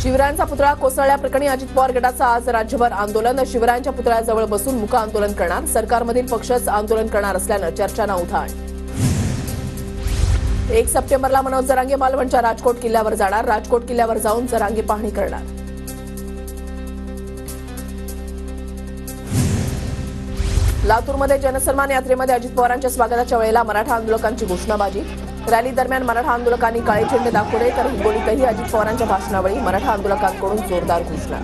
शिवरायांचा पुतळा कोसळल्याप्रकरणी अजित पवार गटाचं आज राज्यभर आंदोलन. शिवरायांच्या पुतळ्याजवळ बसून मूक आंदोलन करणार. सरकारमधील पक्षच आंदोलन करणार असल्यानं चर्चांना उधाण. 1 सप्टेंबरला मनोज जरांगे मालवणच्या राजकोट किल्ल्यावर जाणार. राजकोट किल्ल्यावर जाऊन जरांगे पाहणी करणार. लातूरमध्ये जनसन्मान यात्रेमध्ये अजित पवारांच्या स्वागताच्या वेळेला मराठा आंदोलकांची घोषणाबाजी. रॅली दरम्यान मराठा आंदोलकांनी काळे झेंडे दाखवले तर हिंगोलीतही अजित पवारांच्या भाषणावेळी मराठा आंदोलकांकडून जोरदार घोषणा.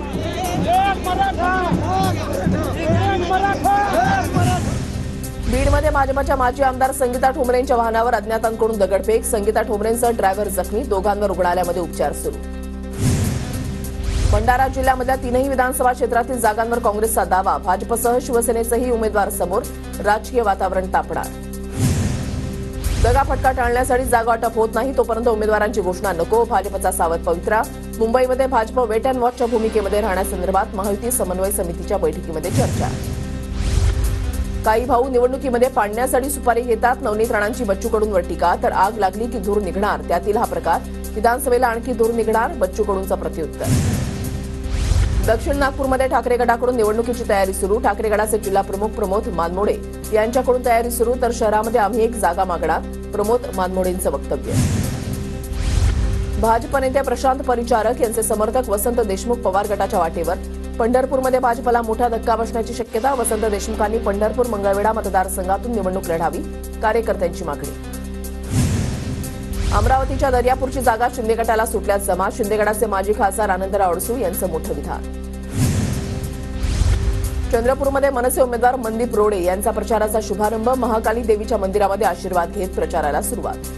बीडमध्ये भाजपच्या माजी आमदार संगीता ठोंबरेंच्या वाहनावर अज्ञातांकडून दगडफेक. संगीता ठोंबरेंसह ड्रायव्हर जखमी. दोघांवर रुग्णालयामध्ये उपचार सुरू. भंडारा जिल्ह्यामधल्या 3ही विधानसभा क्षेत्रातील जागांवर काँग्रेसचा दावा. भाजपसह शिवसेनेचेही उमेदवार समोर. राजकीय वातावरण तापणार. दगाफटका टाळण्यासाठी जागा वाटप होत नाही तोपर्यंत उमेदवारांची घोषणा नको. भाजपचा सावध पवित्रा. मुंबईमध्ये भाजप वेट अँड वॉचच्या भूमिकेमध्ये राहण्यासंदर्भात महायुती समन्वय समितीच्या बैठकीमध्ये चर्चा. काही भाऊ निवडणुकीमध्ये पाडण्यासाठी सुपारी घेतात. नवनीत राणांची बच्चू कडूंवर टीका. तर आग लागली की धूर निघणार त्यातील हा प्रकार. विधानसभेला आणखी धूर निघणार. बच्चू कडूंचं प्रत्युत्तर. दक्षिण नागपूरमध्ये ठाकरे गटाकडून निवडणुकीची तयारी सुरू. ठाकरे गटाचे जिल्हा प्रमुख प्रमोद मानमोडे यांच्याकडून तयारी सुरू. तर शहरामध्ये आम्ही एक जागा मागणार. प्रमोद मानमोडेंचं वक्तव्य. भाजप नेते प्रशांत परिचारक यांचे समर्थक वसंत देशमुख पवार गटाच्या वाटेवर. पंढरपूरमध्ये भाजपला मोठा धक्का बसण्याची शक्यता. वसंत देशमुखांनी पंढरपूर मंगळवेढा मतदारसंघातून निवडणूक लढावी. कार्यकर्त्यांची मागणी. अमरावतीच्या दर्यापूरची जागा शिंदे गटाला सुटल्यास जमा. शिंदे गटाचे माजी खासदार आनंदराव अडसूळ यांचं मोठं विधान. चंद्रपूरमध्ये मनसे उमेदवार मनदीप रोडे यांचा प्रचाराचा शुभारंभ. महाकाली देवीच्या मंदिरामध्ये आशीर्वाद घेत प्रचाराला सुरुवात.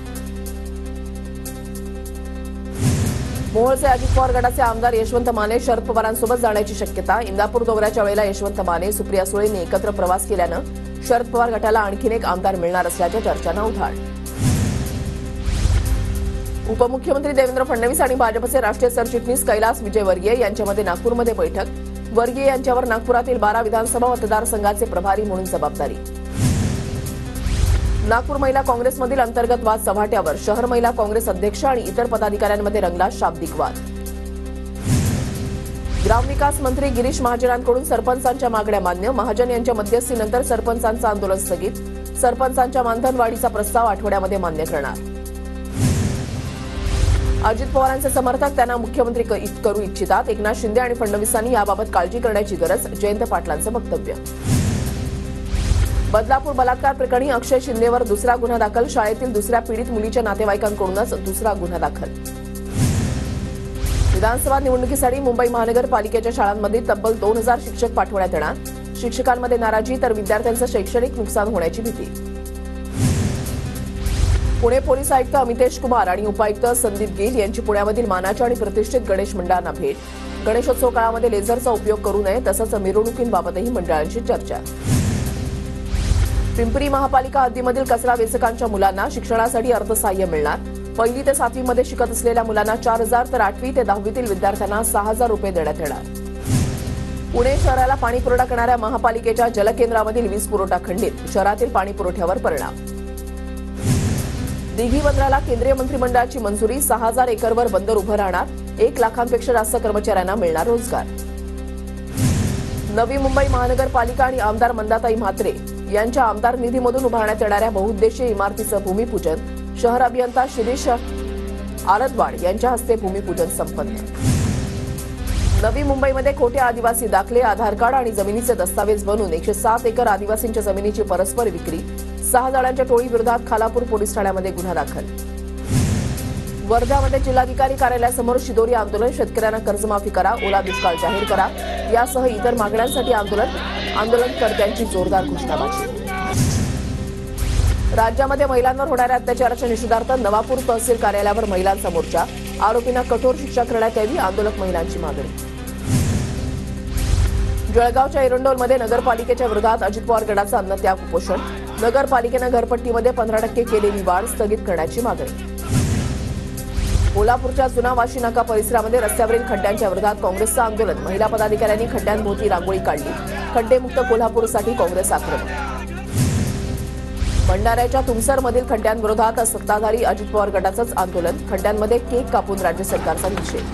मोहोळचे अजित पवार गटाचे आमदार यशवंत माने शरद पवारांसोबत जाण्याची शक्यता. इंदापूर दौऱ्याच्या वेळेला यशवंत माने सुप्रिया सुळेंनी एकत्र प्रवास केल्यानं शरद पवार गटाला आणखीन एक आमदार मिळणार असल्याच्या चर्चांना उधाण. उपमुख्यमंत्री देवेंद्र फडणवीस आणि भाजपचे राष्ट्रीय सरचिटणीस कैलास विजयवर्गीय यांच्यामध्ये नागपूरमध्ये बैठक. वर्गीय यांच्यावर नागपुरातील 12 विधानसभा मतदारसंघाचे प्रभारी म्हणून जबाबदारी. नागपूर महिला काँग्रेसमधील अंतर्गत वाद चव्हाट्यावर. शहर महिला काँग्रेस अध्यक्ष आणि इतर पदाधिकाऱ्यांमध्ये रंगला शाब्दिक वाद. ग्रामविकास मंत्री गिरीश महाजनांकडून सरपंचांच्या मागण्या मान्य. महाजन यांच्या मध्यस्थीनंतर सरपंचांचं आंदोलन स्थगित. सरपंचांच्या मानधनवाढीचा प्रस्ताव आठवड्यामध्ये मान्य करणार. अजित पवारांचे समर्थक त्यांना मुख्यमंत्री करू इच्छितात. एकनाथ शिंदे आणि फडणवीसांनी याबाबत काळजी करण्याची गरज. जयंत पाटलांचं वक्तव्य. बदलापूर बलात्कार प्रकरणी अक्षय शिंदेवर दुसरा गुन्हा दाखल. शाळेतील दुसऱ्या पीडित मुलीच्या नातेवाईकांकडूनच दुसरा गुन्हा दाखल. विधानसभा निवडणुकीसाठी मुंबई महानगरपालिकेच्या शाळांमध्ये तब्बल 2000 शिक्षक पाठवण्यात येणार. शिक्षकांमध्ये नाराजी तर विद्यार्थ्यांचं शैक्षणिक नुकसान होण्याची भीती. पुणे पोलीस आयुक्त अमितेश कुमार आणि उपायुक्त संदीप गिल यांची पुण्यामधील मानाच्या आणि प्रतिष्ठित गणेश मंडळांना भेट. गणेशोत्सव काळामध्ये लेझरचा उपयोग करू नये तसंच मिरवणुकींबाबतही मंडळांशी चर्चा. पिंपरी महापालिका हद्दीमधील कचरा वेचकांच्या मुलांना शिक्षणासाठी अर्थसहाय्य मिळणार. 1ली ते 7वी मध्ये शिकत असलेल्या मुलांना 4000 तर 8वी ते 10वीतील विद्यार्थ्यांना 6000 रुपये देण्यात येणार. पुणे शहराला पाणीपुरवठा करणाऱ्या महापालिकेच्या जलकेंद्रामधील वीज पुरवठा खंडित. शहरातील पाणीपुरवठ्यावर परिणाम. दिघी बंदराला केंद्रीय मंत्रिमंडळाची मंजुरी. 6000 एकरवर बंदर उभं राहणार. 1 लाखांपेक्षा जास्त कर्मचाऱ्यांना मिळणार रोजगार. नवी मुंबई महानगरपालिका आणि आमदार मंदाताई म्हात्रे यांच्या आमदार निधीमधून उभारण्यात येणाऱ्या बहुउद्देशीय इमारतीचं भूमिपूजन. शहर अभियंता शिरीष आरदवाड यांच्या हस्ते भूमिपूजन संपन्न. नवी मुंबईमध्ये खोटे आदिवासी दाखले, आधार कार्ड आणि जमिनीचे दस्तावेज बनवून 107 एकर आदिवासींच्या जमिनीची परस्पर विक्री. 6 जणांच्या टोळीविरोधात खालापूर पोलीस ठाण्यामध्ये गुन्हा दाखल. वर्ध्यामध्ये जिल्हाधिकारी कार्यालयासमोर शिदोरी आंदोलन. शेतकऱ्यांना कर्जमाफी करा, ओला दुष्काळ जाहीर करा यासह इतर मागण्यांसाठी आंदोलन. आंदोलनकर्त्यांची जोरदार घोषणाबाजी. राज्यामध्ये महिलांवर होणाऱ्या अत्याचाराच्या निषेधार्थ नवापूर तहसील कार्यालयावर महिलांचा मोर्चा. आरोपींना कठोर शिक्षा करण्यात यावी. आंदोलक महिलांची मागणी. जळगावच्या एरंडोलमध्ये नगरपालिकेच्या विरोधात अजित पवार गटाचं अन्नत्याग उपोषण. नगरपालिकेनं घरपट्टीमध्ये 15% केलेली वाढ स्थगित करण्याची मागणी. कोल्हापूरच्या जुना वाशी नाका परिसरामध्ये रस्त्यावरील खड्ड्यांच्या विरोधात काँग्रेसचं आंदोलन. महिला पदाधिकाऱ्यांनी खड्ड्यांभोवती रांगोळी काढली. खड्डेमुक्त कोल्हापूरसाठी काँग्रेस आक्रमक. भंडाऱ्याच्या तुमसरमधील खड्ड्यांविरोधात सत्ताधारी अजित पवार गटाचंच आंदोलन. खड्ड्यांमध्ये केक कापून राज्य सरकारचा निषेध.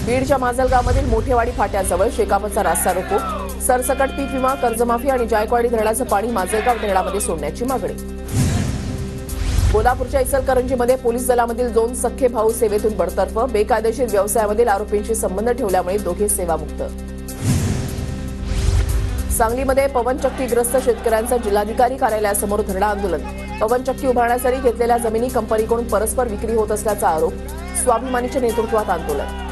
बीडच्या माजलगावमधील मोठेवाडी फाट्याजवळ शेकापचा रास्ता रोको, सरसकट पीक विमा, कर्जमाफी आणि जायकवाडी धरणाचं पाणी माजलगाव धरणामध्ये सोडण्याची मागणी. कोल्हापूरच्या इचलकरंजीमध्ये पोलीस दलामधील 2 सख्खे भाऊ सेवेतून बडतर्फ, बेकायदेशीर व्यवसायामधील आरोपींशी संबंध ठेवल्यामुळे दोघे सेवामुक्त. सांगलीमध्ये पवनचक्कीग्रस्त शेतकऱ्यांचं जिल्हाधिकारी कार्यालयासमोर धरणं आंदोलन. पवनचक्की उभारण्यासाठी घेतलेल्या जमिनी कंपनीकडून परस्पर विक्री होत असल्याचा आरोप. स्वाभिमानीच्या नेतृत्वात आंदोलन.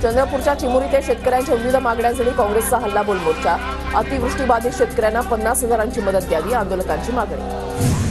चंद्रपूरच्या चिमुरी ते शेतकऱ्यांच्या विविध मागण्यांसाठी काँग्रेसचा हल्लाबोल मोर्चा. अतिवृष्टीबाधित शेतकऱ्यांना 50,000ची मदत द्यावी, आंदोलकांची मागणी.